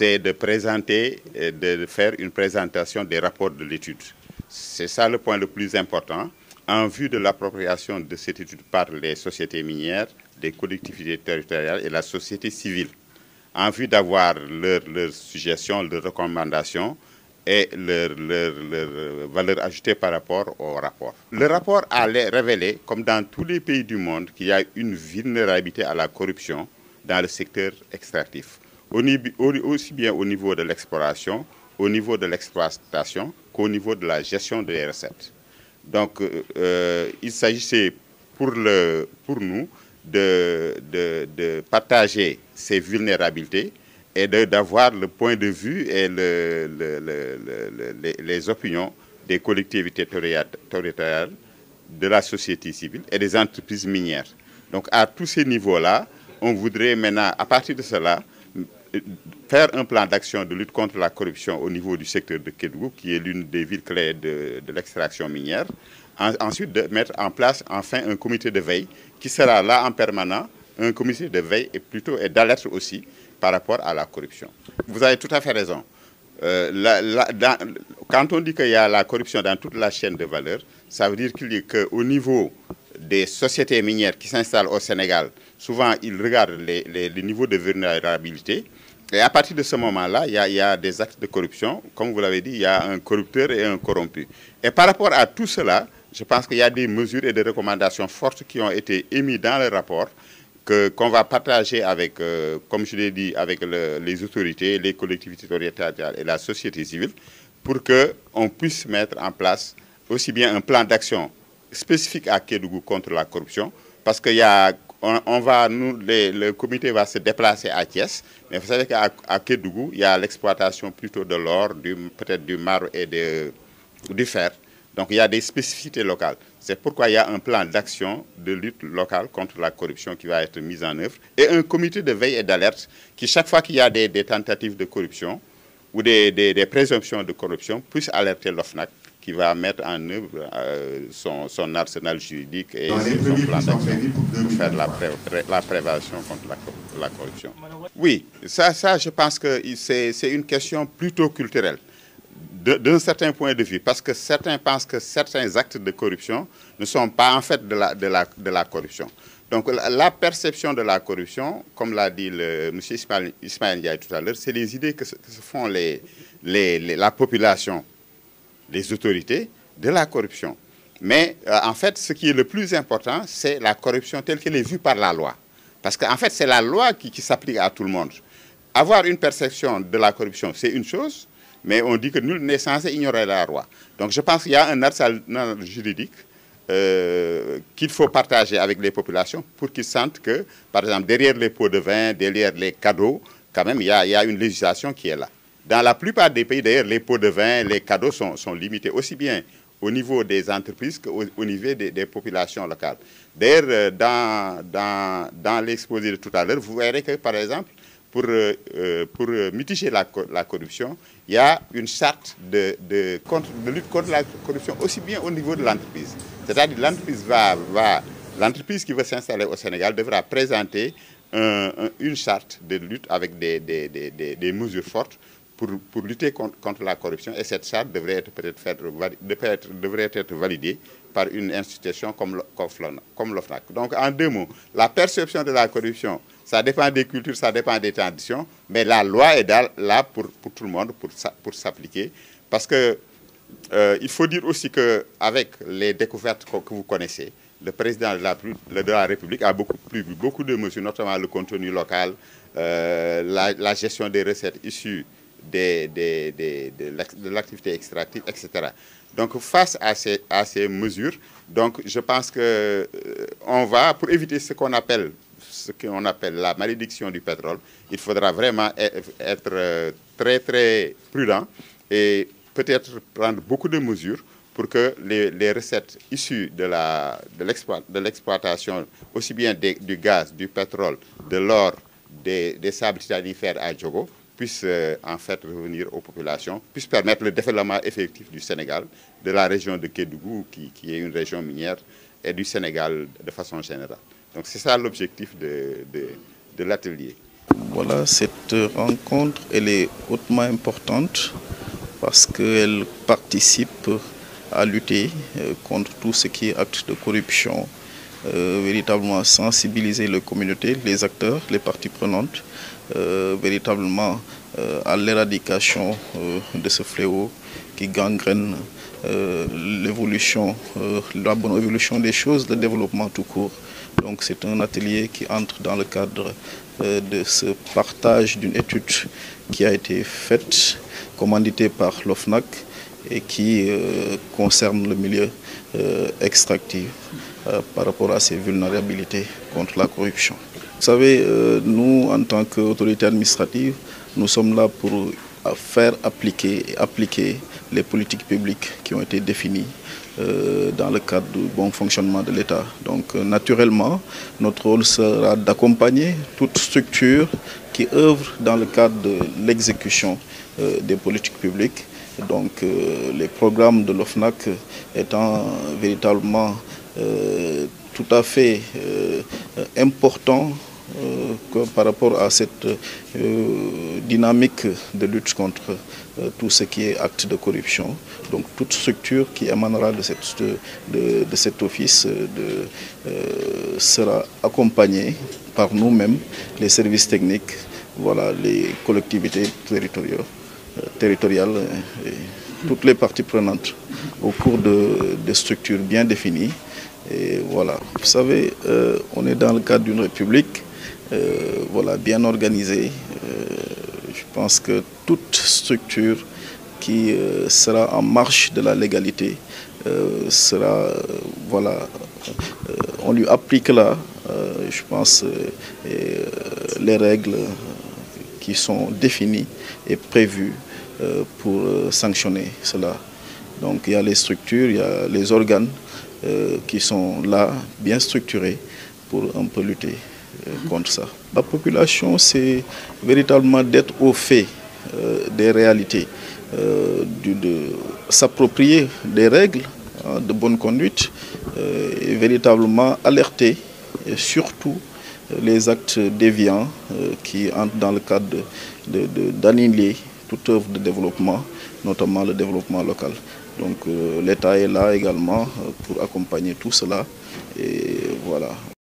c'est de présenter, de faire une présentation des rapports de l'étude. C'est ça le point le plus important, en vue de l'appropriation de cette étude par les sociétés minières, les collectivités territoriales et la société civile, en vue d'avoir leurs suggestions, leurs recommandations et leur valeur ajoutée par rapport au rapport. Le rapport a révélé, comme dans tous les pays du monde, qu'il y a une vulnérabilité à la corruption dans le secteur extractif, aussi bien au niveau de l'exploration, au niveau de l'exploitation, qu'au niveau de la gestion des recettes. Donc, il s'agissait pour nous de partager ces vulnérabilités et d'avoir le point de vue et les opinions des collectivités territoriales, de la société civile et des entreprises minières. Donc, à tous ces niveaux-là, on voudrait maintenant, à partir de cela, faire un plan d'action de lutte contre la corruption au niveau du secteur de Kédougou, qui est l'une des villes clés de l'extraction minière. Ensuite, de mettre en place enfin un comité de veille qui sera là en permanent, un comité de veille et plutôt d'alerte aussi par rapport à la corruption. Vous avez tout à fait raison. Quand on dit qu'il y a la corruption dans toute la chaîne de valeur, ça veut dire qu'au niveau des sociétés minières qui s'installent au Sénégal, souvent ils regardent les niveaux de vulnérabilité. Et à partir de ce moment-là, il y a des actes de corruption. Comme vous l'avez dit, il y a un corrupteur et un corrompu. Et par rapport à tout cela, je pense qu'il y a des mesures et des recommandations fortes qui ont été émises dans le rapport qu'on va partager avec, comme je l'ai dit, avec les autorités, les collectivités territoriales et la société civile pour qu'on puisse mettre en place aussi bien un plan d'action spécifique à Kédougou contre la corruption, parce qu'il y a, le comité va se déplacer à Thiès, mais vous savez qu'à Kédougou, il y a l'exploitation plutôt de l'or, peut-être du marbre et du fer. Donc il y a des spécificités locales. C'est pourquoi il y a un plan d'action de lutte locale contre la corruption qui va être mis en œuvre et un comité de veille et d'alerte qui, chaque fois qu'il y a des tentatives de corruption ou des présomptions de corruption, puisse alerter l'OFNAC qui va mettre en œuvre son arsenal juridique et son plan d'action pour faire la prévention contre la corruption. Oui, ça je pense que c'est une question plutôt culturelle. D'un certain point de vue, parce que certains pensent que certains actes de corruption ne sont pas en fait de la corruption. Donc la perception de la corruption, comme l'a dit M. Ismaël Ndiaye tout à l'heure, c'est les idées que se font la population, les autorités, de la corruption. Mais en fait, ce qui est le plus important, c'est la corruption telle qu'elle est vue par la loi. Parce qu'en fait, c'est la loi qui s'applique à tout le monde. Avoir une perception de la corruption, c'est une chose, mais on dit que nul n'est censé ignorer la loi. Donc je pense qu'il y a un arsenal juridique qu'il faut partager avec les populations pour qu'ils sentent que, par exemple, derrière les pots de vin, derrière les cadeaux, quand même, il y a une législation qui est là. Dans la plupart des pays, d'ailleurs, les pots de vin, les cadeaux sont limités aussi bien au niveau des entreprises qu'au niveau des populations locales. D'ailleurs, dans l'exposé de tout à l'heure, vous verrez que, par exemple, pour mitiger la corruption, il y a une charte de lutte contre la corruption aussi bien au niveau de l'entreprise. C'est-à-dire que l'entreprise qui veut s'installer au Sénégal devra présenter une charte de lutte avec des mesures fortes pour lutter contre la corruption. Et cette charte devrait être validée par une institution comme l'OFNAC. Donc, en deux mots, la perception de la corruption, ça dépend des cultures, ça dépend des traditions, mais la loi est là pour tout le monde, pour s'appliquer. Parce que il faut dire aussi qu'avec les découvertes que vous connaissez, le président de la République a pris beaucoup de mesures, notamment le contenu local, la gestion des recettes issues de l'activité extractive, etc. Donc, face à ces mesures, donc, je pense que on va, pour éviter ce qu'on appelle la malédiction du pétrole, il faudra vraiment être très, très prudent et peut-être prendre beaucoup de mesures pour que les recettes issues de l'exploitation, aussi bien du gaz, du pétrole, de l'or, des sables titaniferres à Djogo, puissent en fait revenir aux populations, puissent permettre le développement effectif du Sénégal, de la région de Kédougou, qui est une région minière, et du Sénégal de façon générale. Donc c'est ça l'objectif de l'atelier. Voilà, cette rencontre, elle est hautement importante parce qu'elle participe à lutter contre tout ce qui est acte de corruption, véritablement sensibiliser les communautés, les acteurs, les parties prenantes, véritablement à l'éradication de ce fléau qui gangrène l'évolution, la bonne évolution des choses, le développement tout court. Donc c'est un atelier qui entre dans le cadre de ce partage d'une étude qui a été faite, commanditée par l'OFNAC et qui concerne le milieu extractif par rapport à ces vulnérabilités contre la corruption. Vous savez, nous, en tant qu'autorité administrative, nous sommes là pour faire appliquer les politiques publiques qui ont été définies dans le cadre du bon fonctionnement de l'État. Donc naturellement, notre rôle sera d'accompagner toute structure qui œuvre dans le cadre de l'exécution des politiques publiques. Donc les programmes de l'OFNAC étant véritablement tout à fait importants par rapport à cette dynamique de lutte contre tout ce qui est acte de corruption. Donc toute structure qui émanera de cet office sera accompagnée par nous-mêmes, les services techniques, voilà, les collectivités territoriales et toutes les parties prenantes au cours de structures bien définies. Et voilà, vous savez, on est dans le cadre d'une république voilà, bien organisée. Je pense que toute structure qui sera en marche de la légalité sera, voilà, on lui applique là, je pense, les règles qui sont définies et prévues pour sanctionner cela. Donc il y a les structures, il y a les organes qui sont là, bien structurés pour un peu lutter contre ça. La population, c'est véritablement d'être au fait des réalités, de s'approprier des règles de bonne conduite et véritablement alerter et surtout les actes déviants qui entrent dans le cadre d'annihiler toute œuvre de développement, notamment le développement local. Donc l'État est là également pour accompagner tout cela et voilà.